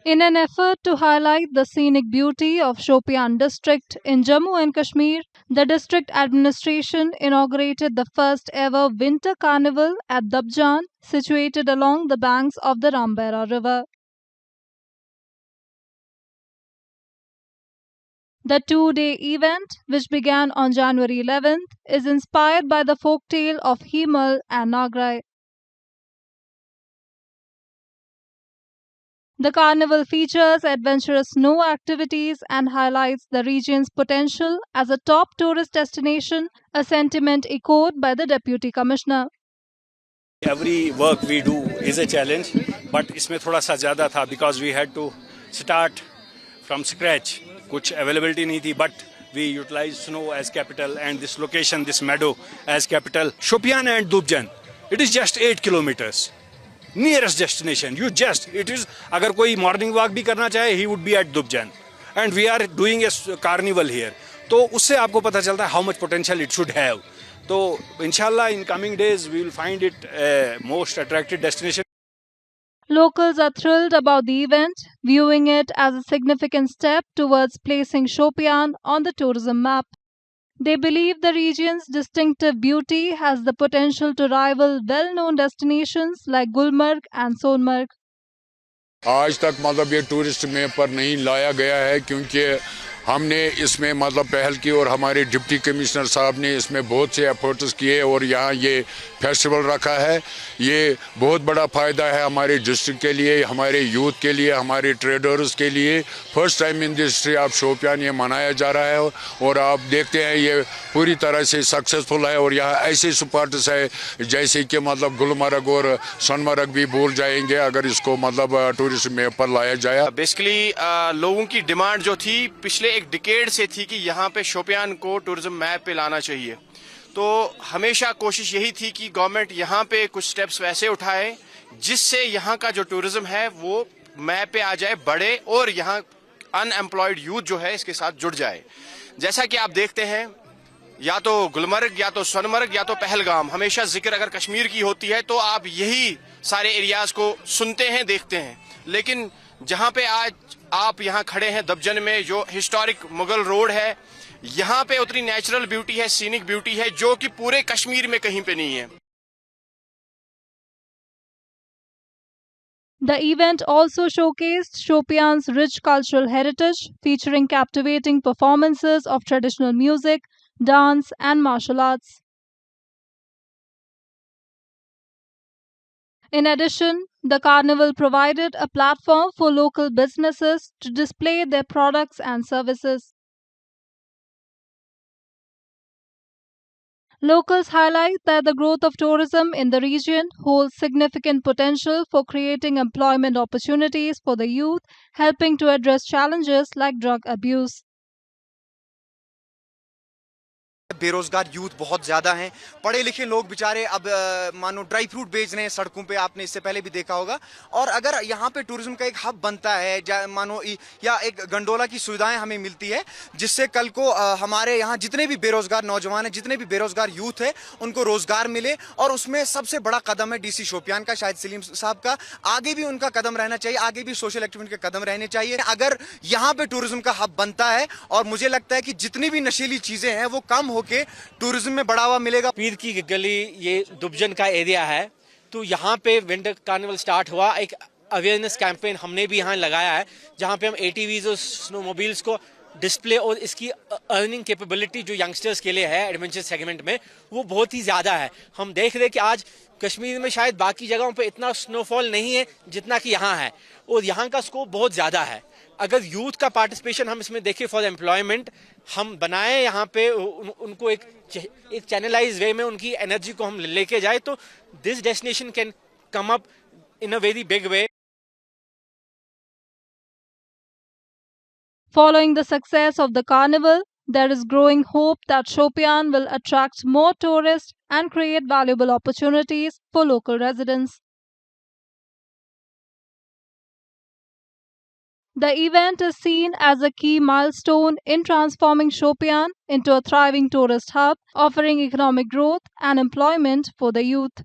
In an effort to highlight the scenic beauty of Shopian district in Jammu and Kashmir, the district administration inaugurated the first ever winter carnival at Dabjan, situated along the banks of the Rambera river. The 2-day event, which began on January 11th, is inspired by the folktale of Himal and Nagrai. The carnival features adventurous snow activities and highlights the region's potential as a top tourist destination, a sentiment echoed by the Deputy Commissioner. Every work we do is a challenge, but इसमें थोड़ा सा ज़्यादा था because we had to start from scratch. कुछ availability नहीं थी, but we utilized snow as capital and this location, this meadow as capital. Shopian and Dubjan, it is just 8 kilometers. Nearest destination, it is, अगर कोई morning walk भी करना चाहे, he would be at Dubjan. And we are doing a carnival here. तो उससे आपको पता चलता है how much potential it should have. तो inshallah in coming days we will find it a most attractive destination. Locals are thrilled about the event, viewing it as a significant step towards placing Shopian on the tourism map. They believe the region's distinctive beauty has the potential to rival well-known destinations like Gulmarg and Sonmarg. आज तक मतलब ये tourist में पर नहीं लाया गया है क्योंकि हमने इसमें मतलब पहल की और हमारे डिप्टी कमिश्नर साहब ने इसमें बहुत से एफर्ट्स किए और यहाँ ये फेस्टिवल रखा है। ये बहुत बड़ा फ़ायदा है हमारे डिस्ट्रिक्ट के लिए, हमारे यूथ के लिए, हमारे ट्रेडर्स के लिए। First time in the history of Shopian ये मनाया जा रहा है और आप देखते हैं ये पूरी तरह से सक्सेसफुल है। और यहाँ ऐसे स्पॉट्स है जैसे कि मतलब गुलमर्ग और सोनमर्ग भी भूल जाएंगे अगर इसको मतलब टूरिस्ट मैप पर लाया जाए। बेसिकली लोगों की डिमांड जो थी पिछले एक डिकेड से थी कि यहाँ पे शोपियान को टूरिज्म मैप पे लाना चाहिए। तो हमेशा कोशिश यही थी कि गवर्नमेंट यहाँ पे कुछ स्टेप्स वैसे उठाए जिससे यहाँ का जो टूरिज्म है वो मैप पे आ जाए, बढ़े और यहाँ अनएम्प्लॉयड यूथ जो है इसके साथ जुड़ जाए। जैसा कि आप देखते हैं या तो गुलमर्ग या तो सोनमर्ग या तो पहलगाम, हमेशा जिक्र अगर कश्मीर की होती है तो आप यही सारे एरियाज को सुनते हैं, देखते हैं। लेकिन जहाँ पे आज आप यहाँ खड़े हैं दबजन में, जो हिस्टोरिक मुगल रोड है, यहाँ पे उतनी नेचुरल ब्यूटी है, सीनिक ब्यूटी है जो कि पूरे कश्मीर में कहीं पे नहीं है। The event also showcased Shopian's rich cultural heritage, featuring captivating performances of traditional music, dance, and martial arts. In addition, the carnival provided a platform for local businesses to display their products and services. Locals highlight that the growth of tourism in the region holds significant potential for creating employment opportunities for the youth, helping to address challenges like drug abuse. बेरोजगार youth बहुत ज्यादा हैं। पढ़े लिखे लोग बेचारे अब मानो ड्राई फ्रूट बेच रहे हैं सड़कों पे, आपने इससे पहले भी देखा होगा। और अगर यहाँ पे टूरिज्म का एक हब बनता है मानो या एक गंडोला की सुविधाएं हमें मिलती है जिससे कल को हमारे यहाँ जितने भी बेरोजगार नौजवान हैं, जितने भी बेरोजगार यूथ है, उनको रोजगार मिले। और उसमें सबसे बड़ा कदम है डीसी शोपियान का, शायद सलीम साहब का। आगे भी उनका कदम रहना चाहिए, आगे भी सोशल एक्टिविटी के कदम रहने चाहिए अगर यहाँ पे टूरिज्म का हब बनता है। और मुझे लगता है कि जितनी भी नशीली चीजें हैं वो कम होके टूरिज्म में बढ़ावा मिलेगा। पीर की गली ये दुबजन का एरिया है, तो यहाँ पे विंटर कार्निवल स्टार्ट हुआ। एक अवेयरनेस कैंपेन हमने भी यहाँ लगाया है जहाँ पे हम एटीवीज और स्नोमोबाइल्स को डिस्प्ले और इसकी अर्निंग कैपेबिलिटी जो यंगस्टर्स के लिए है एडवेंचर सेगमेंट में वो बहुत ही ज़्यादा है। हम देख रहे हैं कि आज कश्मीर में शायद बाकी जगहों पे इतना स्नोफॉल नहीं है जितना कि यहाँ है और यहाँ का स्कोप बहुत ज़्यादा है। अगर यूथ का पार्टिसिपेशन हम इसमें देखें फॉर एम्प्लॉयमेंट हम बनाए यहाँ पे उनको एक चैनलाइज वे में उनकी एनर्जी को हम लेके जाए तो this destination can come up in a very big way. Following the success of the carnival, there is growing hope that Shopian will attract more tourists and create valuable opportunities for local residents. The event is seen as a key milestone in transforming Shopian into a thriving tourist hub, offering economic growth and employment for the youth.